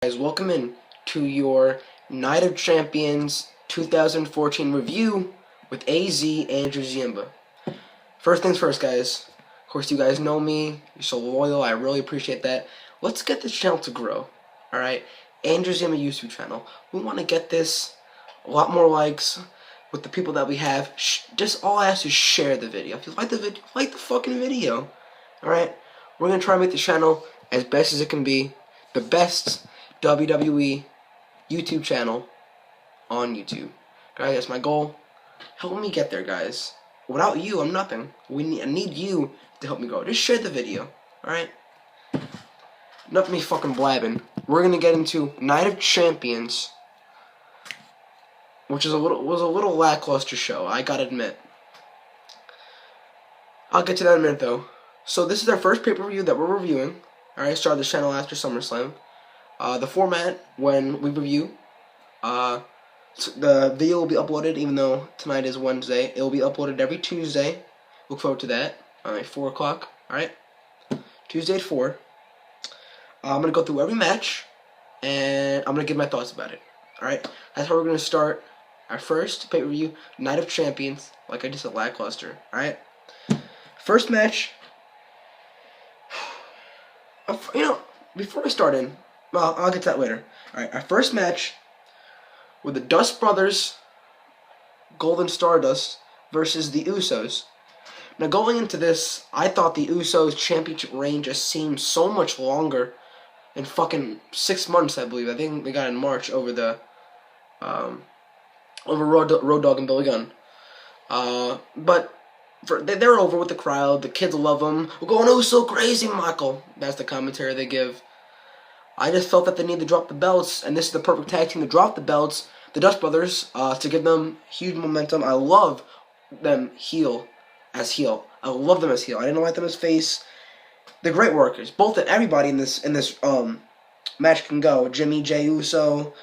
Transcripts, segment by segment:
Guys, welcome in to your Night of Champions 2014 review with AZ and Ziemba. First things first, guys. Of course, you guys know me. You're so loyal. I really appreciate that. Let's get this channel to grow. Alright? Andrew Ziemba YouTube channel. We want to get this a lot more likes with the people that we have. Just all I ask is share the video. If you like the video, like the fucking video. Alright? We're going to try to make the channel as best as it can be. The best WWE YouTube channel on YouTube. Guys, that's my goal. Help me get there, guys. Without you, I'm nothing. I need you to help me grow. Just share the video, alright? Enough of me fucking blabbing. We're gonna get into Night of Champions, which was a little lackluster show, I gotta admit. I'll get to that in a minute, though. So this is our first pay-per-view that we're reviewing. Alright, started this channel after SummerSlam. The format, when we review, the video will be uploaded, even though tonight is Wednesday. It will be uploaded every Tuesday. Look forward to that. Alright, 4 o'clock. Alright? Tuesday at 4. I'm going to go through every match, and I'm going to give my thoughts about it. Alright? That's how we're going to start our first pay-per-view, Night of Champions. Like I just said, lackluster. Alright? First match. You know, before I start in, well, I'll get to that later. Alright, our first match with the Dust Brothers, Golden Stardust, versus the Usos. Now, going into this, I thought the Usos championship reign just seemed so much longer in fucking 6 months, I believe. I think they got in March over the, over Road Dogg and Billy Gunn. But they're over with the crowd. The kids love them. We're going, oh, so crazy, Michael. That's the commentary they give. I just felt that they need to drop the belts, and this is the perfect tag team to drop the belts. The Dust Brothers, to give them huge momentum. I love them as heel. I love them as heel. I didn't like them as face. They're great workers. Both and everybody in this match can go. Jimmy J Uso,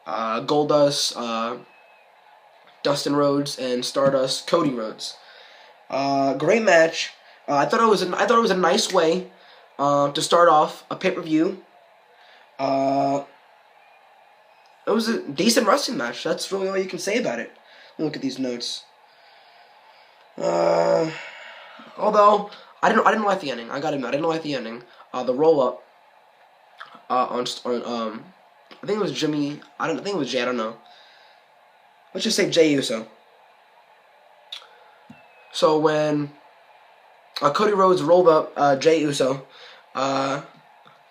Goldust, Dustin Rhodes, and Stardust, Cody Rhodes. Great match. I thought it was a nice way to start off a pay-per-view. It was a decent wrestling match. That's really all you can say about it. Look at these notes. Although I didn't like the ending. I gotta admit, I didn't like the ending. The roll up on I think it was Jimmy. I think it was Jay. I don't know. Let's just say Jay Uso. So when Cody Rhodes rolled up Jay Uso,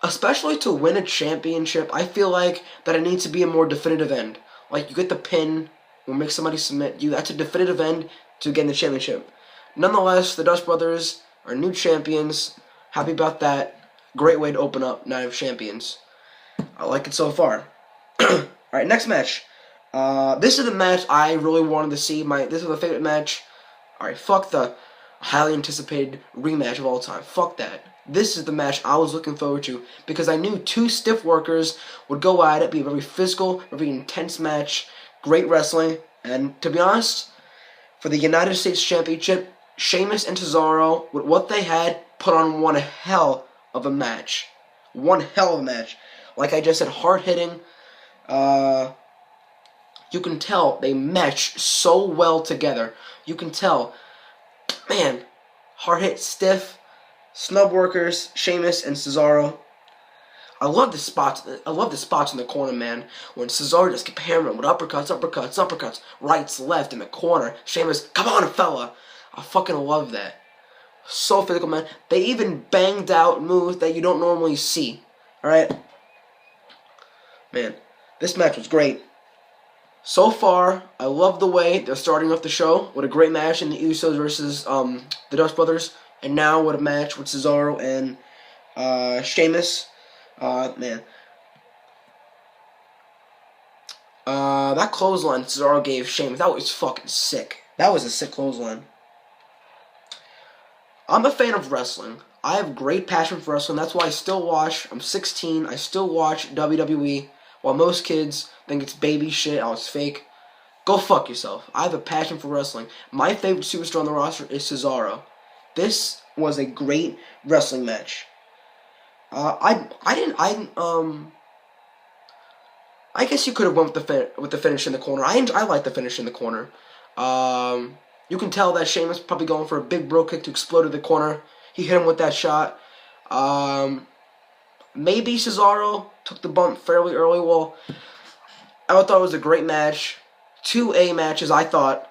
especially to win a championship, I feel like that it needs to be a more definitive end. Like, you get the pin, will make somebody submit you. That's a definitive end to getting the championship. Nonetheless, the Dust Brothers are new champions. Happy about that. Great way to open up Night of Champions. I like it so far. Alright, next match. This is the match I really wanted to see. This is my favorite match. Alright, fuck the highly anticipated rematch of all time. Fuck that. This is the match I was looking forward to because I knew two stiff workers would go at it, be a very physical, very intense match, great wrestling, and to be honest, for the United States Championship, Sheamus and Cesaro, with what they had, put on one hell of a match. One hell of a match. Like I just said, hard-hitting. You can tell they mesh so well together. You can tell, man, hard-hit, stiff, snub workers, Sheamus and Cesaro. I love the spots. I love the spots in the corner, man. When Cesaro just kept hammering with uppercuts, rights, left in the corner. Sheamus, come on, fella. I fucking love that. So physical, man. They even banged out moves that you don't normally see. All right, man. This match was great. So far, I love the way they're starting off the show with a great match in the Usos versus the Dust Brothers. And now with a match with Cesaro and Sheamus. Man. That clothesline Cesaro gave Sheamus, that was fucking sick. That was a sick clothesline. I'm a fan of wrestling. I have great passion for wrestling. That's why I still watch. I'm 16. I still watch WWE. While most kids think it's baby shit, oh, it's fake. Go fuck yourself. I have a passion for wrestling. My favorite superstar on the roster is Cesaro. This was a great wrestling match. I I guess you could have went with the finish in the corner. I like the finish in the corner. You can tell that Sheamus probably going for a big bro kick to explode to the corner. He hit him with that shot. Maybe Cesaro took the bump fairly early. Well, I thought it was a great match. 2 A matches, I thought.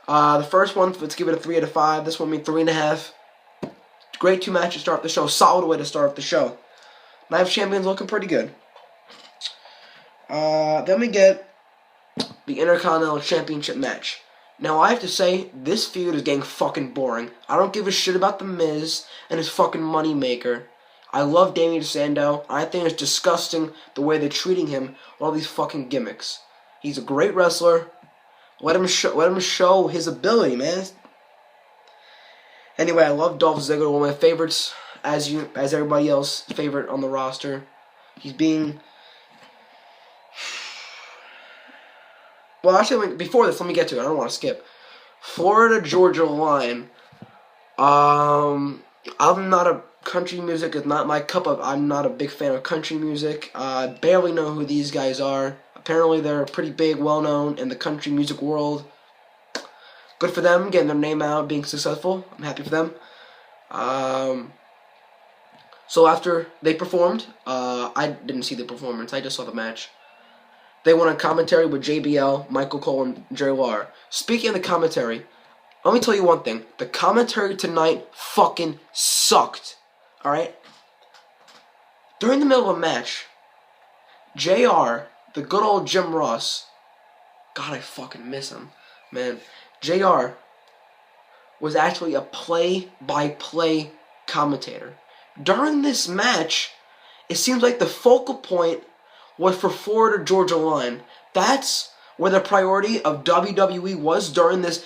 The first one, let's give it a 3 out of 5. This one, 3.5. Great 2 matches to start the show. Solid way to start off the show. Night of Champions looking pretty good. Then we get the Intercontinental Championship match. Now, I have to say, this feud is getting fucking boring. I don't give a shit about The Miz and his fucking moneymaker. I love Damien Sandow. I think it's disgusting the way they're treating him with all these fucking gimmicks. He's a great wrestler. Let him show his ability, man. Anyway, I love Dolph Ziggler, one of my favorites, as everybody else favorite on the roster. He's being... Well, actually, before this, let me get to it. I don't want to skip. Florida-Georgia line. I'm not a... Country music is not my cup of... I'm not a big fan of country music. I barely know who these guys are. Apparently, they're pretty big, well-known in the country music world. Good for them, getting their name out, being successful. I'm happy for them. So after they performed, I didn't see the performance. I just saw the match. They went on commentary with JBL, Michael Cole, and Jerry Lawler. Speaking of the commentary, let me tell you one thing. The commentary tonight fucking sucked. Alright? During the middle of a match, JR, the good old Jim Ross, God, I fucking miss him, man. JR was actually a play-by-play commentator. During this match, it seems like the focal point was for Florida Georgia line. That's where the priority of WWE was during this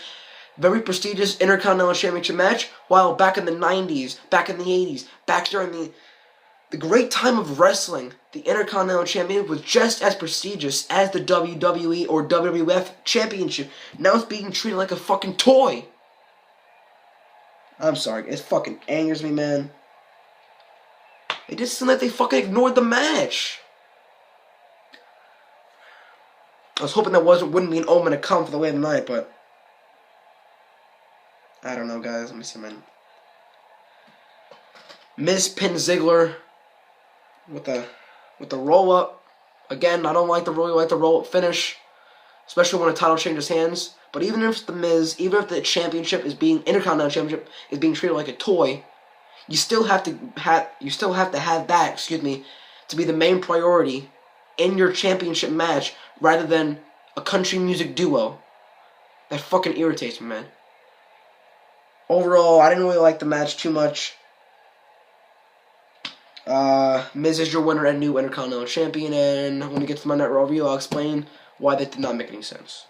very prestigious Intercontinental Championship match, while back in the 90s, back in the 80s, back during the great time of wrestling, the Intercontinental Championship was just as prestigious as the WWE or WWF Championship. Now it's being treated like a fucking toy. I'm sorry, it fucking angers me, man. It just seemed like they fucking ignored the match. I was hoping that wouldn't be an omen to come for the way of the night, but I don't know, guys. Let me see, man. Miz pin Ziggler with the roll up. Again, I don't like the roll up finish, especially when a title changes hands. But even if the Miz, even if the championship is being Intercontinental Championship is being treated like a toy, you still have to have that, to be the main priority in your championship match rather than a country music duo. That fucking irritates me, man. Overall, I didn't really like the match too much. Miz is your winner and new Intercontinental Champion, and when we get to my Night Raw review, I'll explain why that did not make any sense.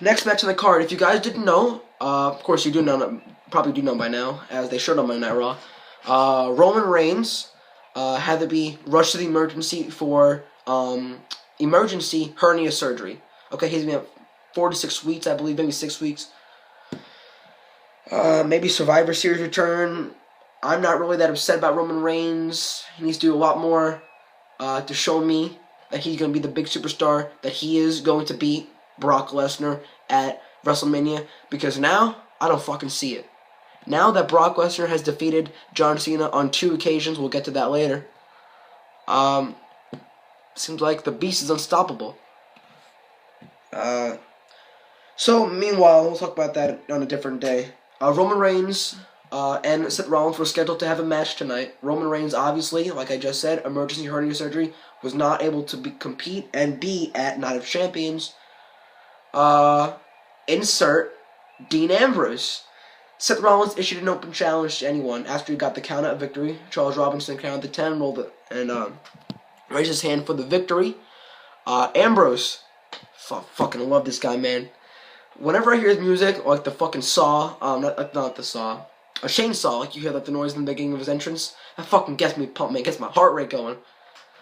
Next match on the card. If you guys didn't know, of course you do know, probably do know by now, as they showed on my Night Raw. Roman Reigns had to be rushed to the emergency for emergency hernia surgery. Okay, he's been 4 to 6 weeks, I believe, maybe 6 weeks. Maybe Survivor Series return. I'm not really that upset about Roman Reigns. He needs to do a lot more to show me that he's going to be the big superstar, that he is going to beat Brock Lesnar at WrestleMania, because now I don't fucking see it. Now that Brock Lesnar has defeated John Cena on 2 occasions, we'll get to that later, seems like the beast is unstoppable. So, meanwhile, we'll talk about that on a different day. Roman Reigns and Seth Rollins were scheduled to have a match tonight. Roman Reigns, obviously, like I just said, emergency hernia surgery, was not able to compete and be at Night of Champions. Insert Dean Ambrose. Seth Rollins issued an open challenge to anyone after he got the count-out victory. Charles Robinson counted the 10, rolled it, and raised his hand for the victory. Ambrose, fucking love this guy, man. Whenever I hear his music, like the fucking saw, not the saw, a chainsaw, like you hear like the noise in the beginning of his entrance, that fucking gets me pumped, man, gets my heart rate going.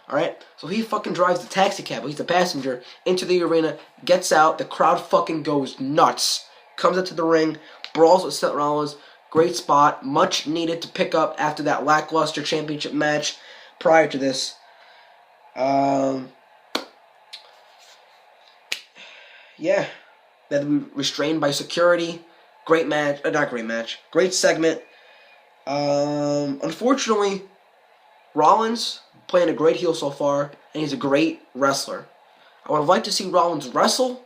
Alright, so he fucking drives the taxi cab, he's the passenger, into the arena, gets out, the crowd fucking goes nuts, comes up to the ring, brawls with Seth Rollins, great spot, much needed to pick up after that lackluster championship match prior to this. Yeah, that we restrained by security. Great match, not great match. Great segment. Unfortunately, Rollins playing a great heel so far, and he's a great wrestler. I would have liked to see Rollins wrestle,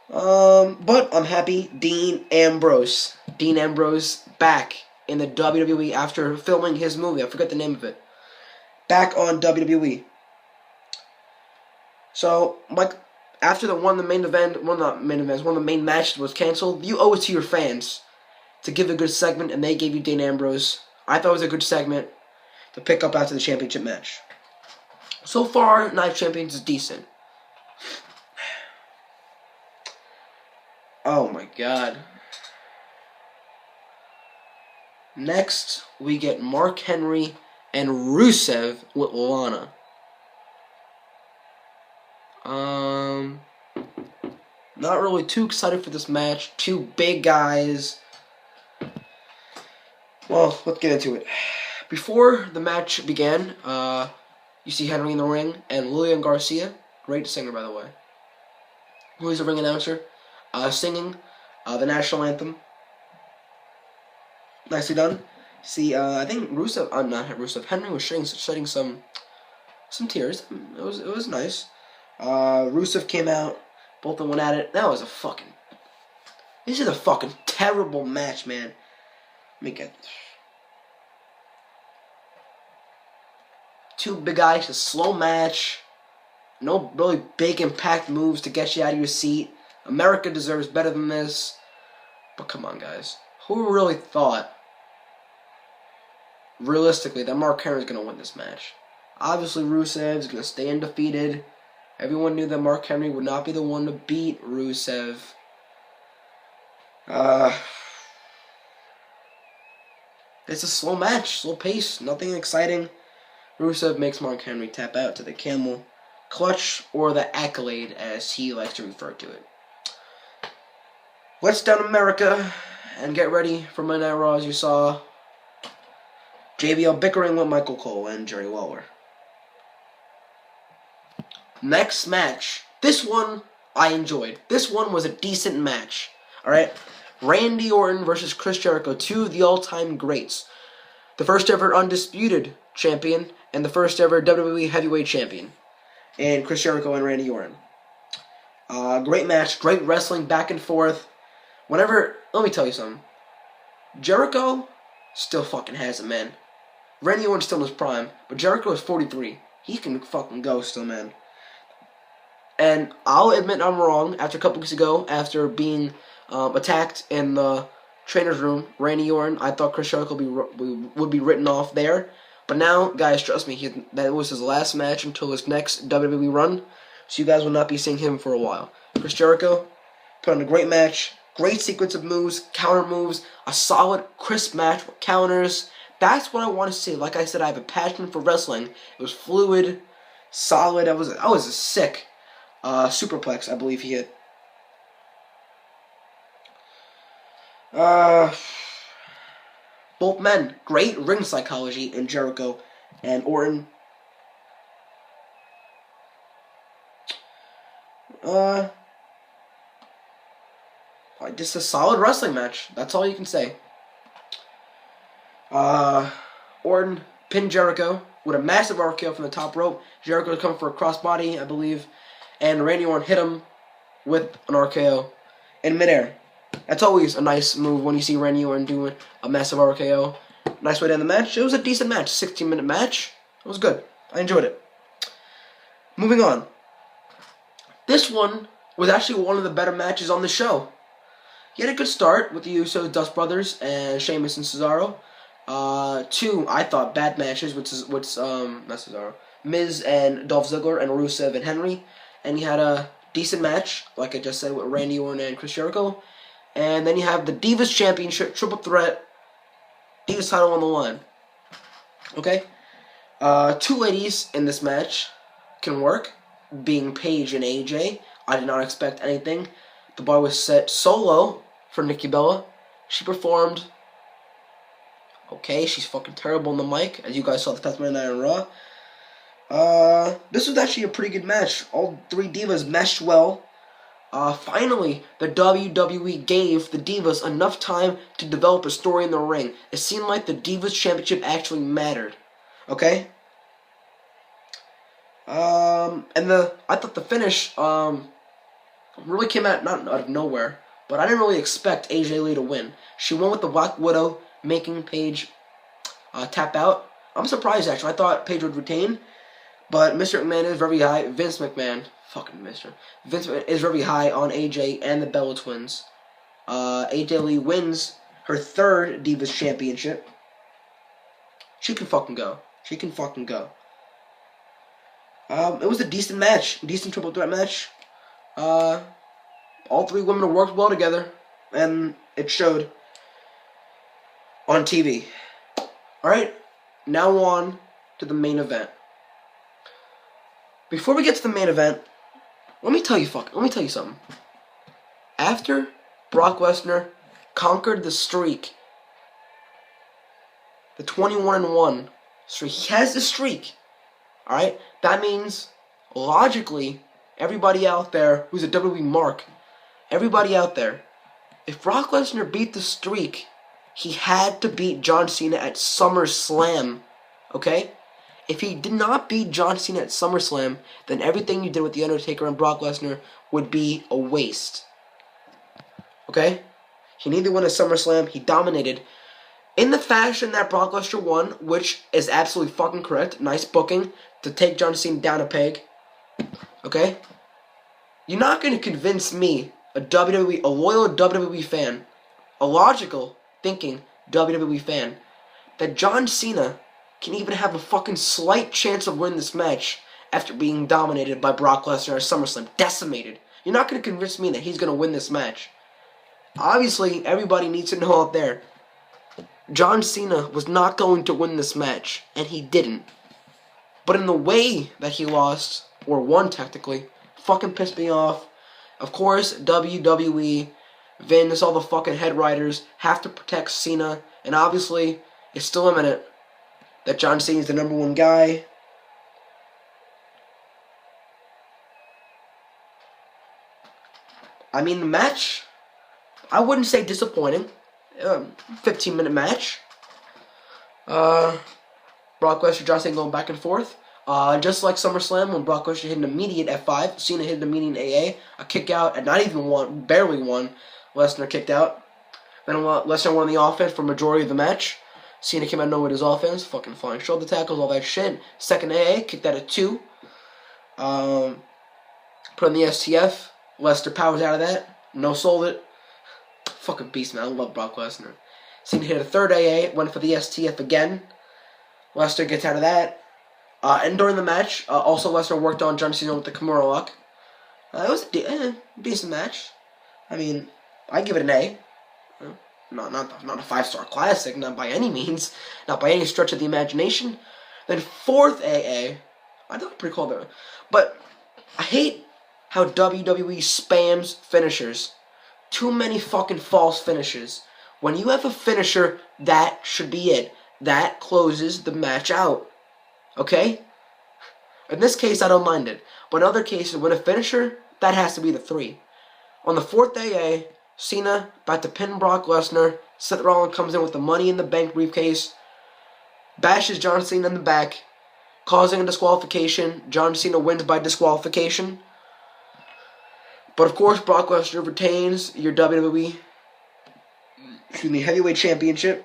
but I'm happy. Dean Ambrose back in the WWE after filming his movie. I forget the name of it. Back on WWE. So, Mike, after one of the main matches was canceled, you owe it to your fans to give a good segment, and they gave you Dean Ambrose. I thought it was a good segment to pick up after the championship match. So far, Night of Champions is decent. Oh my god. Next, we get Mark Henry and Rusev with Lana. Not really too excited for this match. Two big guys. Well, let's get into it. Before the match began, you see Henry in the ring and Lillian Garcia, great singer by the way, who is a ring announcer, singing the national anthem. Nicely done. See, I think Henry was shedding some tears. It was nice. Rusev came out. Both of them went at it. This is a fucking terrible match, man. Let me get this. Two big guys, a slow match. No really big impact moves to get you out of your seat. America deserves better than this. But come on, guys. Who really thought, realistically, that Mark Henry is going to win this match? Obviously, Rusev is going to stay undefeated. Everyone knew that Mark Henry would not be the one to beat Rusev. It's a slow match, slow pace, nothing exciting. Rusev makes Mark Henry tap out to the camel clutch, or the accolade as he likes to refer to it. Let's down America and get ready for Monday Night Raw. As you saw, JBL bickering with Michael Cole and Jerry Lawler. Next match. This one I enjoyed. This one was a decent match. Alright? Randy Orton versus Chris Jericho, two of the all-time greats. The first ever undisputed champion and the first ever WWE heavyweight champion. And Chris Jericho and Randy Orton. Great match, great wrestling back and forth. Let me tell you something. Jericho still fucking has it, man. Randy Orton's still in his prime, but Jericho is 43. He can fucking go still, man. And I'll admit I'm wrong. After a couple weeks ago, after being attacked in the trainer's room, Randy Orton, I thought Chris Jericho would be written off there. But now, guys, trust me, that was his last match until his next WWE run. So you guys will not be seeing him for a while. Chris Jericho put on a great match, great sequence of moves, counter moves, a solid, crisp match with counters. That's what I want to see. Like I said, I have a passion for wrestling. It was fluid, solid. I was a sick superplex, I believe he hit. Both men, great ring psychology in Jericho and Orton. Just a solid wrestling match. That's all you can say. Orton pinned Jericho with a massive RKO from the top rope. Jericho was coming for a crossbody, I believe, and Randy Orton hit him with an RKO in midair. That's always a nice move when you see Randy Orton doing a massive RKO. Nice way to end the match. It was a decent match. 16-minute match. It was good. I enjoyed it. Moving on. This one was actually one of the better matches on the show. He had a good start with the Usos, Dust Brothers, and Sheamus and Cesaro. Two, I thought, bad matches, not Cesaro. Miz and Dolph Ziggler and Rusev and Henry. And he had a decent match, like I just said, with Randy Orton and Chris Jericho. And then you have the Divas Championship, Triple Threat, Divas title on the line. Okay? Two ladies in this match can work, being Paige and AJ. I did not expect anything. The bar was set so low for Nikki Bella. She performed Okay, she's fucking terrible on the mic, as you guys saw the past Monday Night on Raw. This was actually a pretty good match. All three divas meshed well. Finally, the WWE gave the divas enough time to develop a story in the ring. It seemed like the Divas Championship actually mattered. Okay? I thought the finish, really came out, not out of nowhere, but I didn't really expect AJ Lee to win. She won with the Black Widow, making Paige, tap out. I'm surprised, actually. I thought Paige would retain, but Mr. McMahon is very high. Vince McMahon is very high on AJ and the Bella Twins. AJ Lee wins her third Divas Championship. She can fucking go. It was a decent match. Decent triple threat match. All three women worked well together, and it showed on TV. Alright, now on to the main event. Before we get to the main event, let me tell you something. After Brock Lesnar conquered the streak, the 21-1 streak, he has the streak. Alright? That means, logically, everybody out there who's a WWE mark, everybody out there, if Brock Lesnar beat the streak, he had to beat John Cena at SummerSlam. Okay? If he did not beat John Cena at SummerSlam, then everything you did with The Undertaker and Brock Lesnar would be a waste. Okay? He needed to win at SummerSlam. He dominated. In the fashion that Brock Lesnar won, which is absolutely fucking correct. Nice booking to take John Cena down a peg. Okay? You're not going to convince me, a loyal WWE fan, a logical thinking WWE fan, that John Cena can even have a fucking slight chance of winning this match after being dominated by Brock Lesnar at SummerSlam. Decimated. You're not going to convince me that he's going to win this match. Obviously, everybody needs to know out there, John Cena was not going to win this match, and he didn't. But in the way that he lost, or won technically, fucking pissed me off. Of course, WWE, Vince, all the fucking head writers have to protect Cena, and obviously, it's still imminent that John Cena is the number one guy. I mean, the match, I wouldn't say disappointing. 15-minute match. Brock Lesnar, John Cena going back and forth. Just like SummerSlam, when Brock Lesnar hit an immediate F5, Cena hit an immediate AA, a kick out, and not even one, barely one. Lesnar kicked out. Then Lesnar won the offense for majority of the match. Cena came out of nowhere with his offense, fucking flying shoulder tackles, all that shit. Second AA, kicked out at 2. Put on the STF. Lesnar powers out of that. No sold it. Fucking beast, man. I love Brock Lesnar. Cena hit a third AA, went for the STF again. Lesnar gets out of that. And during the match, also Lesnar worked on John Cena with the Kimura lock. It was a decent match. I mean, I give it an A. Not a 5-star classic, not by any means, not by any stretch of the imagination. Then fourth AA, I thought pretty cool though. But I hate how WWE spams finishers. Too many fucking false finishes. When you have a finisher, that should be it. That closes the match out. Okay? In this case, I don't mind it. But in other cases, when a finisher, that has to be the 3. On the fourth AA, Cena about to pin Brock Lesnar. Seth Rollins comes in with the Money in the Bank briefcase. Bashes John Cena in the back, causing a disqualification. John Cena wins by disqualification. But of course, Brock Lesnar retains your WWE Heavyweight Championship.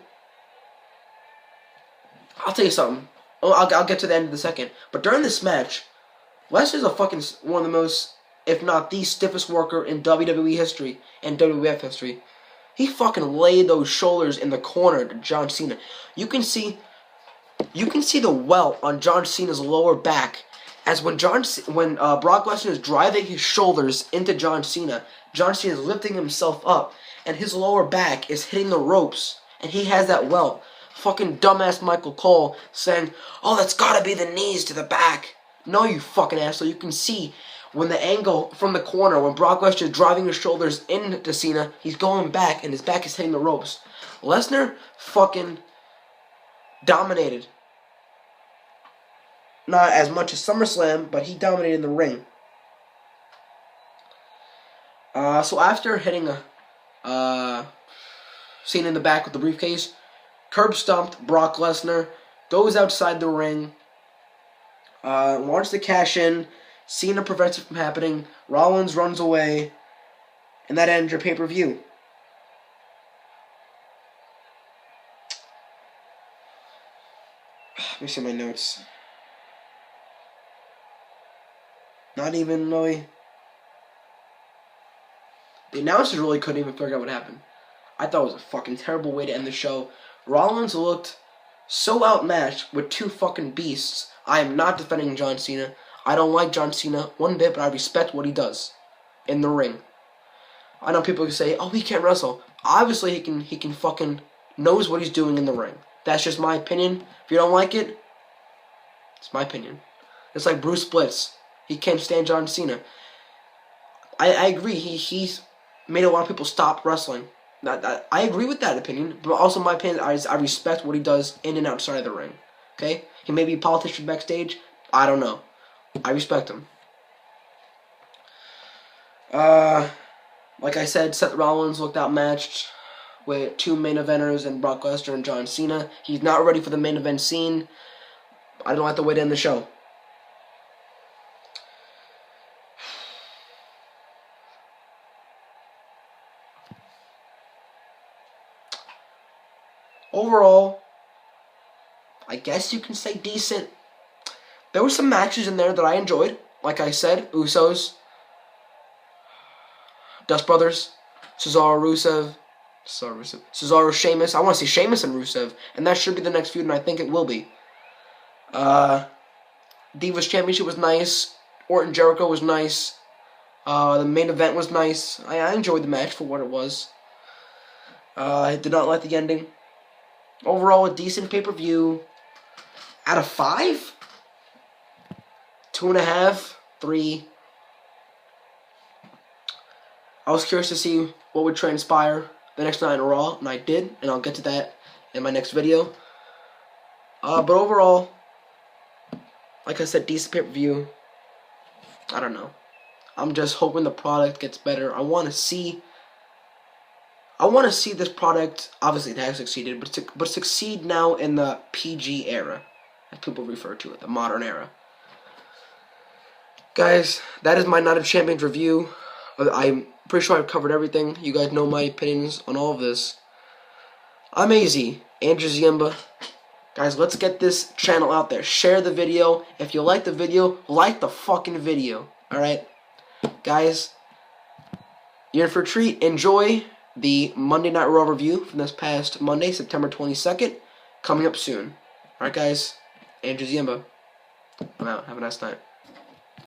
I'll tell you something. I'll get to the end of the second. But during this match, Lesnar's a fucking one of the most, if not the stiffest worker in WWE history and WWF history. He fucking laid those shoulders in the corner to John Cena. You can see the welt on John Cena's lower back as when Brock Lesnar is driving his shoulders into John Cena is lifting himself up, and his lower back is hitting the ropes, and he has that welt. Fucking dumbass Michael Cole saying, "Oh, that's gotta be the knees to the back." No, you fucking asshole. You can see when the angle from the corner, when Brock Lesnar is driving his shoulders into Cena, he's going back, and his back is hitting the ropes. Lesnar fucking dominated. Not as much as SummerSlam, but he dominated in the ring. So after hitting Cena in the back with the briefcase, curb stomped Brock Lesnar, goes outside the ring, wants to cash in. Cena prevents it from happening. Rollins runs away, and that ends your pay-per-view. Let me see my notes. Not even really. The announcers really couldn't even figure out what happened. I thought it was a fucking terrible way to end the show. Rollins looked so outmatched with two fucking beasts. I am not defending John Cena. I don't like John Cena one bit, but I respect what he does in the ring. I know people who say, "Oh, he can't wrestle." Obviously, he can fucking knows what he's doing in the ring. That's just my opinion. If you don't like it, it's my opinion. It's like Bruce Blitz. He can't stand John Cena. I agree. He's made a lot of people stop wrestling. I agree with that opinion, but also my opinion, I respect what he does in and outside of the ring. Okay? He may be a politician backstage. I don't know. I respect him. Like I said, Seth Rollins looked outmatched with two main eventers and Brock Lesnar and John Cena. He's not ready for the main event scene. I don't like the way to end the show. Overall, I guess you can say decent. There were some matches in there that I enjoyed. Like I said, Usos, Dust Brothers, Cesaro, Sheamus. I want to see Sheamus and Rusev, and that should be the next feud, and I think it will be. Divas Championship was nice. Orton Jericho was nice. The main event was nice. I enjoyed the match for what it was. I did not like the ending. Overall, a decent pay-per-view. Out of 5? 2.5, 3. I was curious to see what would transpire the next night in Raw, and I did, and I'll get to that in my next video. But overall, like I said, decent pay-per-view. I don't know. I'm just hoping the product gets better. I want to see this product. Obviously, it has succeeded, but succeed now in the PG era, as people refer to it, the modern era. Guys, that is my Night of Champions review. I'm pretty sure I've covered everything. You guys know my opinions on all of this. I'm AZ, Andrew Ziemba. Guys, let's get this channel out there. Share the video. If you like the video, like the fucking video. Alright? Guys, you're in for a treat. Enjoy the Monday Night Raw review from this past Monday, September 22nd. Coming up soon. Alright, guys. Andrew Ziemba. I'm out. Have a nice night.